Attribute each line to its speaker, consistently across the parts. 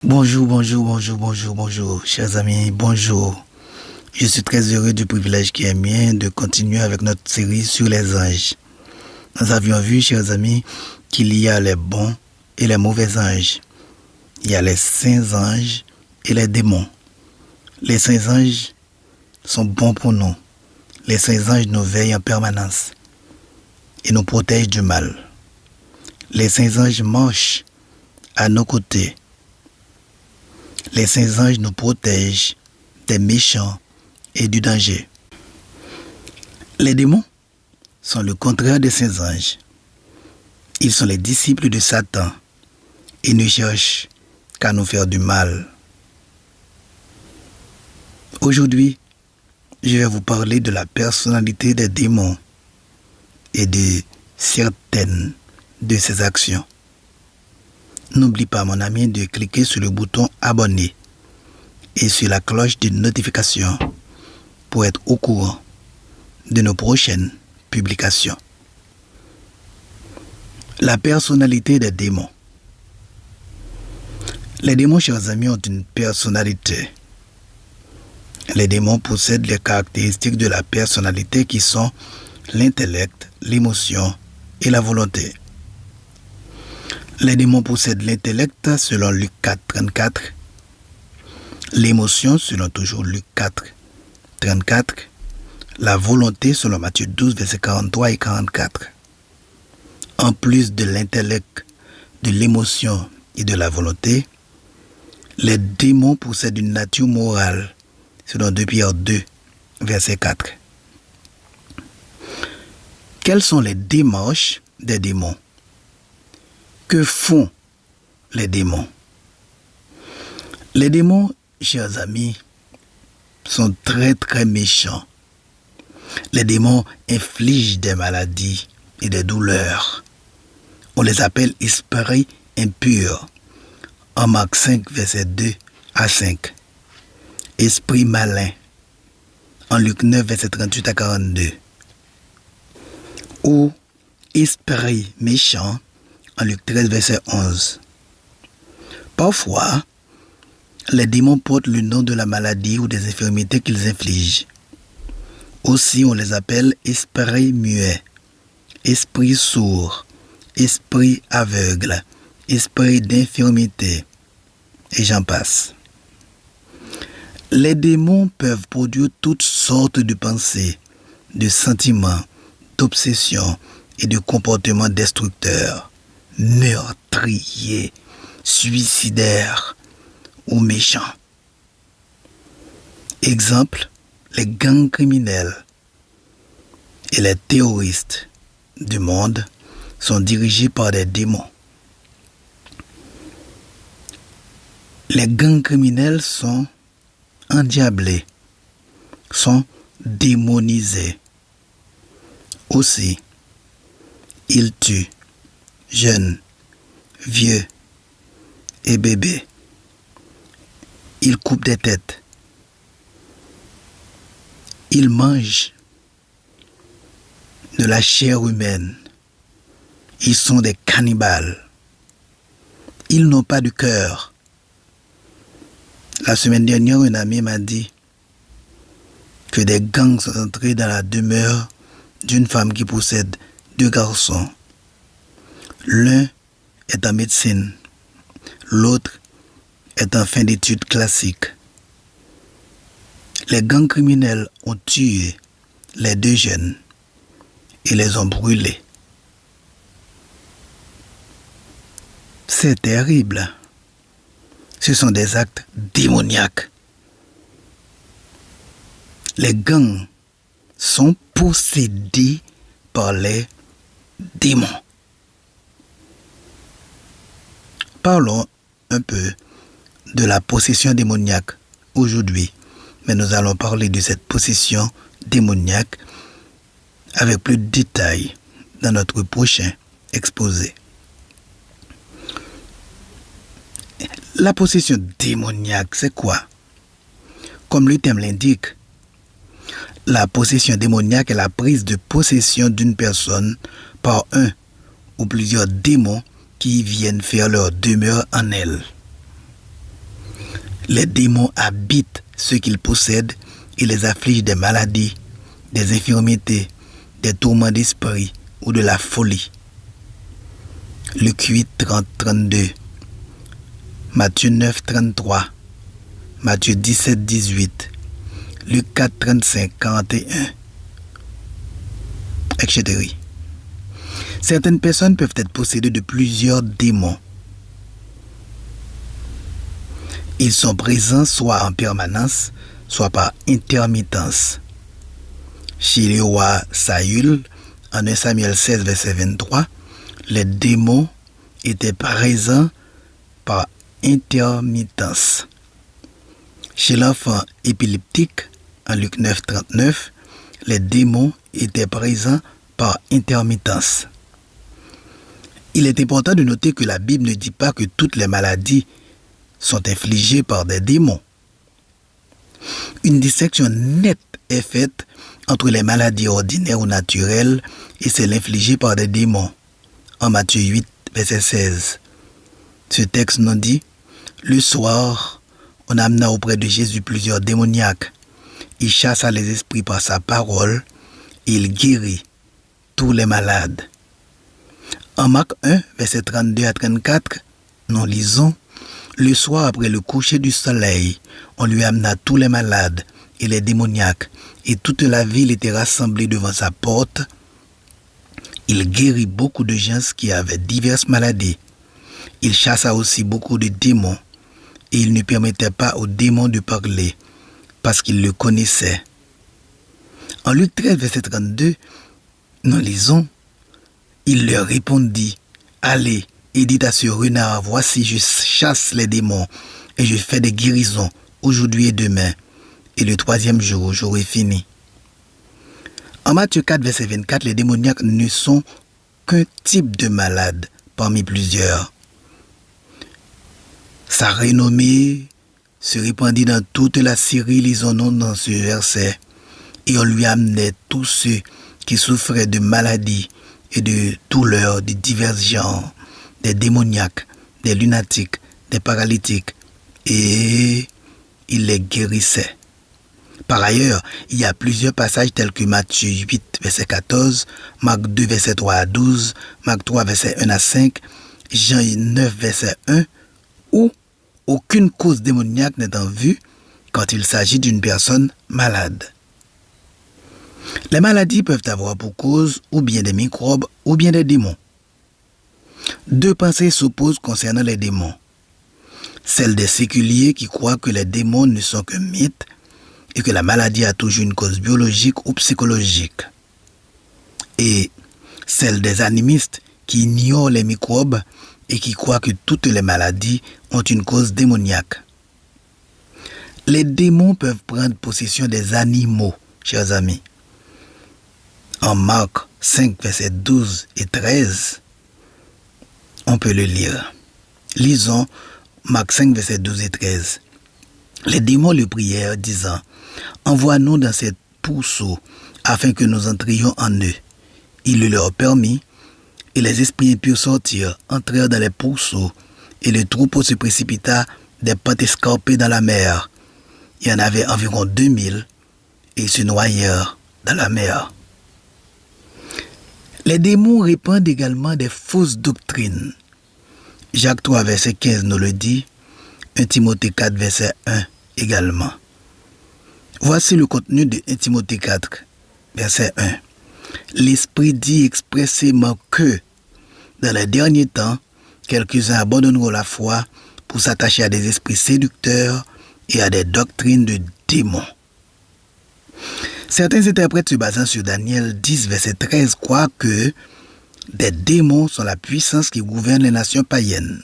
Speaker 1: Bonjour, chers amis, bonjour. Je suis très heureux du privilège qui est mien de continuer avec notre série sur les anges. Nous avions vu, chers amis, qu'il y a les bons et les mauvais anges. Il y a les saints anges et les démons. Les saints anges sont bons pour nous. Les saints anges nous veillent en permanence et nous protègent du mal. Les saints anges marchent à nos côtés. Les saints anges nous protègent des méchants et du danger. Les démons sont le contraire des saints anges. Ils sont les disciples de Satan et ne cherchent qu'à nous faire du mal. Aujourd'hui, je vais vous parler de la personnalité des démons et de certaines de ses actions. N'oublie pas, mon ami, de cliquer sur le bouton abonner et sur la cloche de notification pour être au courant de nos prochaines publications. La personnalité des démons. Les démons, chers amis, ont une personnalité. Les démons possèdent les caractéristiques de la personnalité qui sont l'intellect, l'émotion et la volonté. Les démons possèdent l'intellect selon Luc 4, 34, l'émotion selon toujours Luc 4, 34, la volonté selon Matthieu 12, versets 43 et 44. En plus de l'intellect, de l'émotion et de la volonté, les démons possèdent une nature morale selon 2 Pierre 2, verset 4. Quelles sont les démarches des démons? Que font les démons? Les démons, chers amis, sont très très méchants. Les démons infligent des maladies et des douleurs. On les appelle esprits impurs. En Marc 5, verset 2 à 5. Esprit malin. En Luc 9, verset 38 à 42. Ou esprit méchant. En Luc 13, verset 11. Parfois, les démons portent le nom de la maladie ou des infirmités qu'ils infligent. Aussi, on les appelle esprits muets, esprits sourds, esprits aveugles, esprits d'infirmité, et j'en passe. Les démons peuvent produire toutes sortes de pensées, de sentiments, d'obsessions et de comportements destructeurs, meurtriers, suicidaires ou méchants. Exemple, les gangs criminels et les terroristes du monde sont dirigés par des démons. Les gangs criminels sont endiablés, sont démonisés. Aussi, ils tuent jeunes, vieux et bébés. Ils coupent des têtes. Ils mangent de la chair humaine. Ils sont des cannibales. Ils n'ont pas de cœur. La semaine dernière, un ami m'a dit que des gangs sont entrés dans la demeure d'une femme qui possède 2 garçons. L'un est en médecine, l'autre est en fin d'études classiques. Les gangs criminels ont tué les 2 jeunes et les ont brûlés. C'est terrible. Ce sont des actes démoniaques. Les gangs sont possédés par les démons. Parlons un peu de la possession démoniaque aujourd'hui, mais nous allons parler de cette possession démoniaque avec plus de détails dans notre prochain exposé. La possession démoniaque, c'est quoi? Comme le terme l'indique, la possession démoniaque est la prise de possession d'une personne par un ou plusieurs démons qui viennent faire leur demeure en elle. Les démons habitent ceux qu'ils possèdent et les affligent des maladies, des infirmités, des tourments d'esprit ou de la folie. Luc 8, 30, 32. Matthieu 9, 33. Matthieu 17, 18. Luc 4, 35, 41. Etc. Certaines personnes peuvent être possédées de plusieurs démons. Ils sont présents soit en permanence, soit par intermittence. Chez le roi Saül, en 1 Samuel 16, verset 23, les démons étaient présents par intermittence. Chez l'enfant épileptique, en Luc 9, 39, les démons étaient présents par intermittence. Il est important de noter que la Bible ne dit pas que toutes les maladies sont infligées par des démons. Une distinction nette est faite entre les maladies ordinaires ou naturelles et celles infligées par des démons. En Matthieu 8, verset 16. Ce texte nous dit: le soir, on amena auprès de Jésus plusieurs démoniaques. Il chassa les esprits par sa parole et il guérit tous les malades. En Marc 1, verset 32 à 34, nous lisons: le soir après le coucher du soleil, on lui amena tous les malades et les démoniaques, et toute la ville était rassemblée devant sa porte. Il guérit beaucoup de gens qui avaient diverses maladies. Il chassa aussi beaucoup de démons, et il ne permettait pas aux démons de parler, parce qu'il le connaissait. En Luc 13, verset 32, nous lisons: il leur répondit: allez et dites à ce renard, voici je chasse les démons et je fais des guérisons aujourd'hui et demain, et le troisième jour j'aurai fini. En Matthieu 4, verset 24, les démoniaques ne sont qu'un type de malade parmi plusieurs. Sa renommée se répandit dans toute la Syrie, lisons-nous dans ce verset, et on lui amenait tous ceux qui souffraient de maladies et de douleurs de divers genres, des démoniaques, des lunatiques, des paralytiques, et il les guérissait. Par ailleurs, il y a plusieurs passages tels que Matthieu 8, verset 14, Marc 2, verset 3 à 12, Marc 3, verset 1 à 5, Jean 9, verset 1, où aucune cause démoniaque n'est en vue quand il s'agit d'une personne malade. Les maladies peuvent avoir pour cause ou bien des microbes ou bien des démons. Deux pensées s'opposent concernant les démons. Celle des séculiers qui croient que les démons ne sont que mythes et que la maladie a toujours une cause biologique ou psychologique. Et celle des animistes qui ignorent les microbes et qui croient que toutes les maladies ont une cause démoniaque. Les démons peuvent prendre possession des animaux, chers amis. En Marc 5, versets 12 et 13, on peut le lire. Lisons Marc 5, versets 12 et 13. Les démons le prièrent, disant: envoie-nous dans cette pourceau, afin que nous entrions en eux. Il le leur permit, et les esprits impurs sortirent, entrèrent dans les pourceaux, et le troupeau se précipita des pentes escarpées dans la mer. Il y en avait environ 2000, et ils se noyèrent dans la mer. Les démons répandent également des fausses doctrines. Jacques 3, verset 15 nous le dit, 1 Timothée 4, verset 1 également. Voici le contenu de 1 Timothée 4, verset 1. L'Esprit dit expressément que, dans les derniers temps, quelques-uns abandonneront la foi pour s'attacher à des esprits séducteurs et à des doctrines de démons. Certains interprètes se basant sur Daniel 10, verset 13, croient que des démons sont la puissance qui gouverne les nations païennes.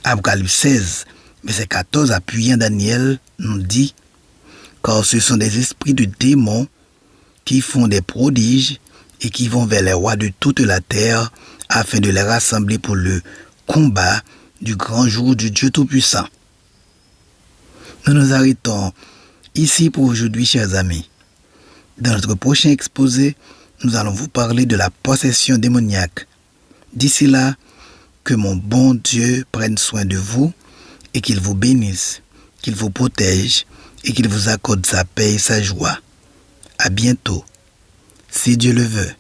Speaker 1: Apocalypse 16, verset 14, appuyant Daniel, nous dit: car ce sont des esprits de démons qui font des prodiges et qui vont vers les rois de toute la terre afin de les rassembler pour le combat du grand jour du Dieu Tout-Puissant. Nous nous arrêtons ici pour aujourd'hui, chers amis. Dans notre prochain exposé, nous allons vous parler de la possession démoniaque. D'ici là, que mon bon Dieu prenne soin de vous et qu'il vous bénisse. qu'il vous protège et qu'il vous accorde sa paix et sa joie. À bientôt, si Dieu le veut.